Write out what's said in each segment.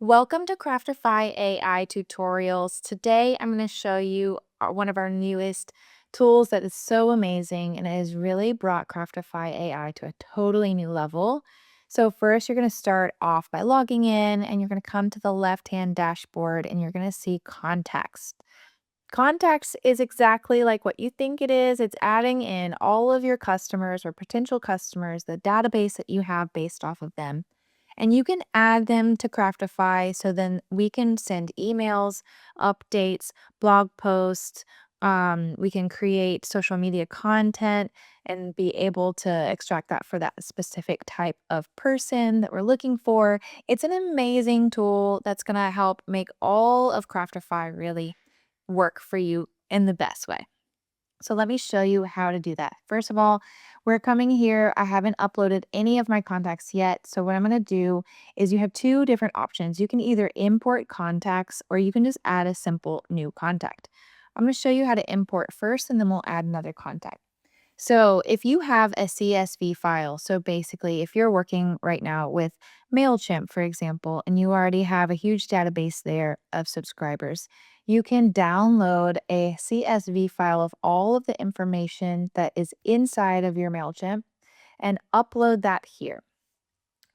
Welcome to Craftify AI tutorials. Today I'm going to show you one of our newest tools that is so amazing and it has really brought Craftify AI to a totally new level. So first you're going to start off by logging in and you're going to come to the left-hand dashboard and you're going to see contacts. Contacts is exactly like what you think it is. It's adding in all of your customers or potential customers, the database that you have based off of them. And you can add them to Craftify so then we can send emails, updates, blog posts. We can create social media content and be able to extract that for that specific type of person that we're looking for. It's an amazing tool that's going to help make all of Craftify really work for you in the best way. So let me show you how to do that. First of all, we're coming here. I haven't uploaded any of my contacts yet. So what I'm going to do is you have two different options. You can either import contacts or you can just add a simple new contact. I'm going to show you how to import first and then we'll add another contact. So if you have a CSV file, so basically if you're working right now with MailChimp, for example, and you already have a huge database there of subscribers, you can download a CSV file of all of the information that is inside of your MailChimp and upload that here.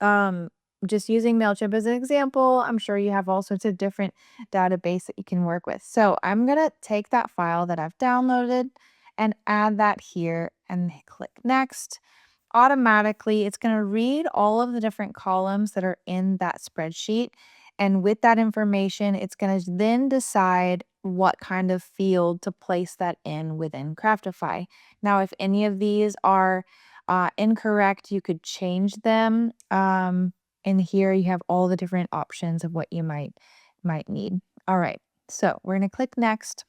Um, just using MailChimp as an example, I'm sure you have all sorts of different database that you can work with. So I'm going to take that file that I've downloaded and add that here and click next. Automatically, it's going to read all of the different columns that are in that spreadsheet. And with that information, it's going to then decide what kind of field to place that in within Craftify. Now, if any of these are incorrect, you could change them. And here you have all the different options of what you might need. All right, so we're going to click next.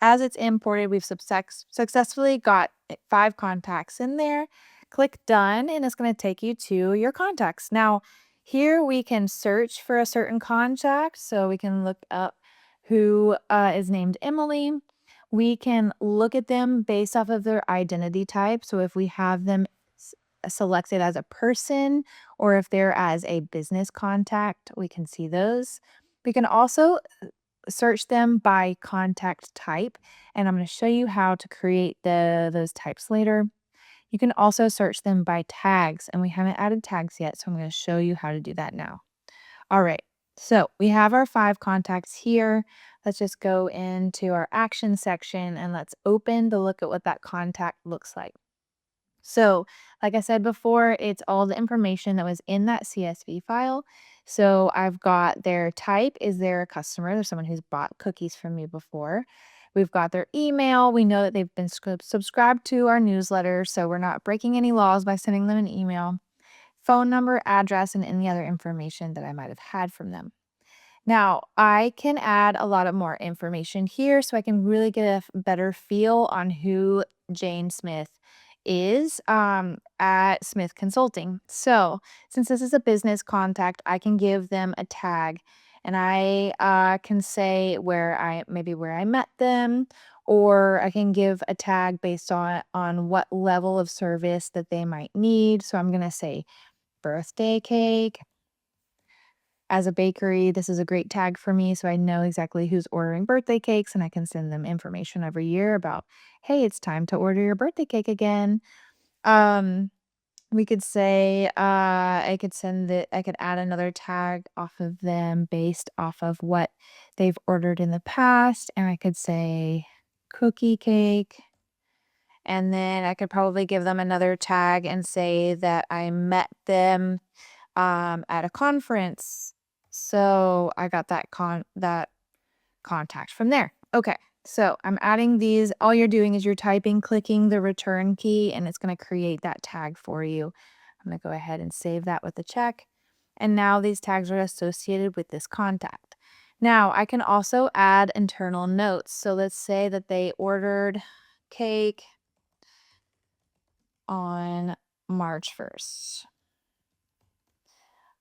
As it's imported, we've successfully got 5 contacts in there. Click done, and it's going to take you to your contacts. Now, here we can search for a certain contact. So we can look up who is named Emily. We can look at them based off of their identity type. So if we have them selected as a person or if they're as a business contact, we can see those. We can also search them by contact type, and I'm going to show you how to create those types later. You can also search them by tags, and we haven't added tags yet, so I'm going to show you how to do that now. All right, so we have our 5 contacts here. Let's just go into our action section and let's open to look at what that contact looks like. So, like I said before, it's all the information that was in that CSV file. So I've got their type. Is there a customer? There's someone who's bought cookies from me before. We've got their email. We know that they've been subscribed to our newsletter, so we're not breaking any laws by sending them an email. Phone number, address, and any other information that I might have had from them. Now, I can add a lot of more information here so I can really get a better feel on who Jane Smith is at Smith Consulting. So, since this is a business contact, I can give them a tag and I can say where I met them, or I can give a tag based on what level of service that they might need. So I'm going to say birthday cake. As a bakery, this is a great tag for me, so I know exactly who's ordering birthday cakes, and I can send them information every year about, "Hey, it's time to order your birthday cake again." Um, we could say, I could add another tag off of them based off of what they've ordered in the past, and I could say cookie cake, and then I could probably give them another tag and say that I met them at a conference. So I got that contact from there. Okay. So I'm adding these. All you're doing is you're typing, clicking the return key, and it's going to create that tag for you. I'm going to go ahead and save that with a check. And now these tags are associated with this contact. Now I can also add internal notes. So let's say that they ordered cake on March 1st.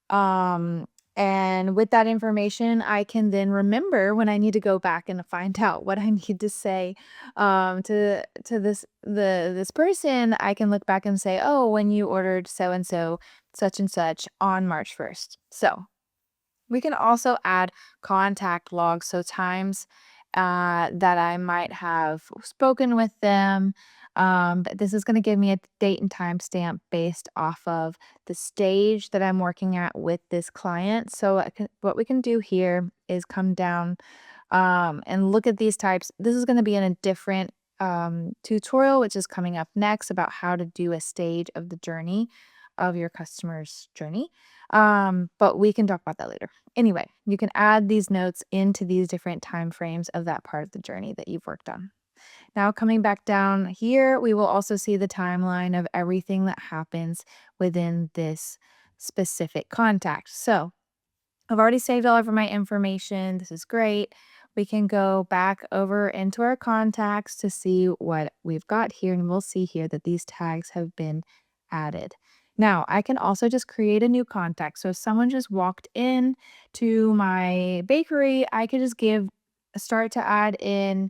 Um, and with that information, I can then remember when I need to go back and find out what I need to say to this person. I can look back and say, oh, when you ordered so and so, such and such on March 1st. So We can also add contact logs, so times that I might have spoken with them. But this is going to give me a date and time stamp based off of the stage that I'm working at with this client. So what we can do here is come down and look at these types. This is going to be in a different tutorial, which is coming up next about how to do a stage of the journey of your customer's journey. But we can talk about that later. Anyway, you can add these notes into these different time frames of that part of the journey that you've worked on. Now, coming back down here, we will also see the timeline of everything that happens within this specific contact. So I've already saved all of my information. This is great. We can go back over into our contacts to see what we've got here, and we'll see here that these tags have been added. Now, I can also just create a new contact. So if someone just walked in to my bakery, I could just start to add in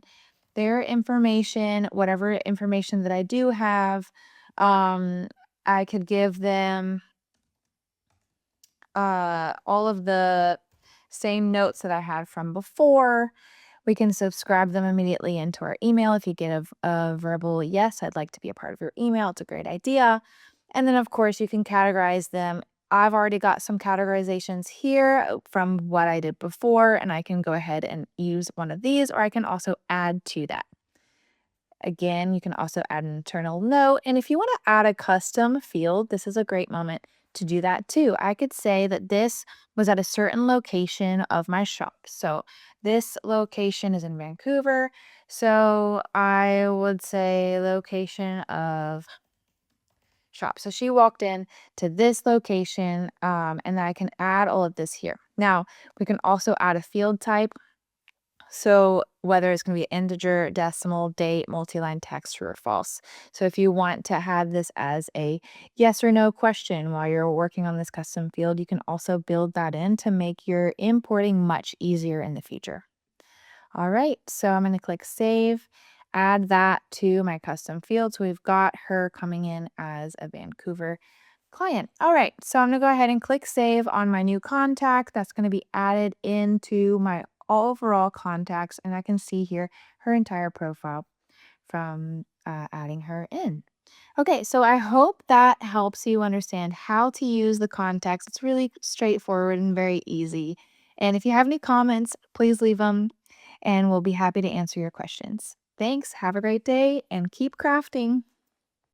their information, whatever information that I do have. Um, I could give them all of the same notes that I had from before. We can subscribe them immediately into our email. If you get a verbal yes, I'd like to be a part of your email, it's a great idea. And then, of course, you can categorize them. I've already got some categorizations here from what I did before, and I can go ahead and use one of these, or I can also add to that. Again, you can also add an internal note. And if you want to add a custom field, this is a great moment to do that too. I could say that this was at a certain location of my shop. So this location is in Vancouver. So I would say location of shop. So she walked in to this location, and I can add all of this here. Now, we can also add a field type. So whether it's going to be integer, decimal, date, multi-line text, true or false. So if you want to have this as a yes or no question while you're working on this custom field, you can also build that in to make your importing much easier in the future. All right, so I'm going to click save, add that to my custom field. So we've got her coming in as a Vancouver client. All right, so I'm gonna go ahead and click save on my new contact. That's gonna be added into my overall contacts, and I can see here her entire profile from adding her in. Okay, so I hope that helps you understand how to use the contacts. It's really straightforward and very easy. And if you have any comments, please leave them, and we'll be happy to answer your questions. Thanks, have a great day, and keep crafting.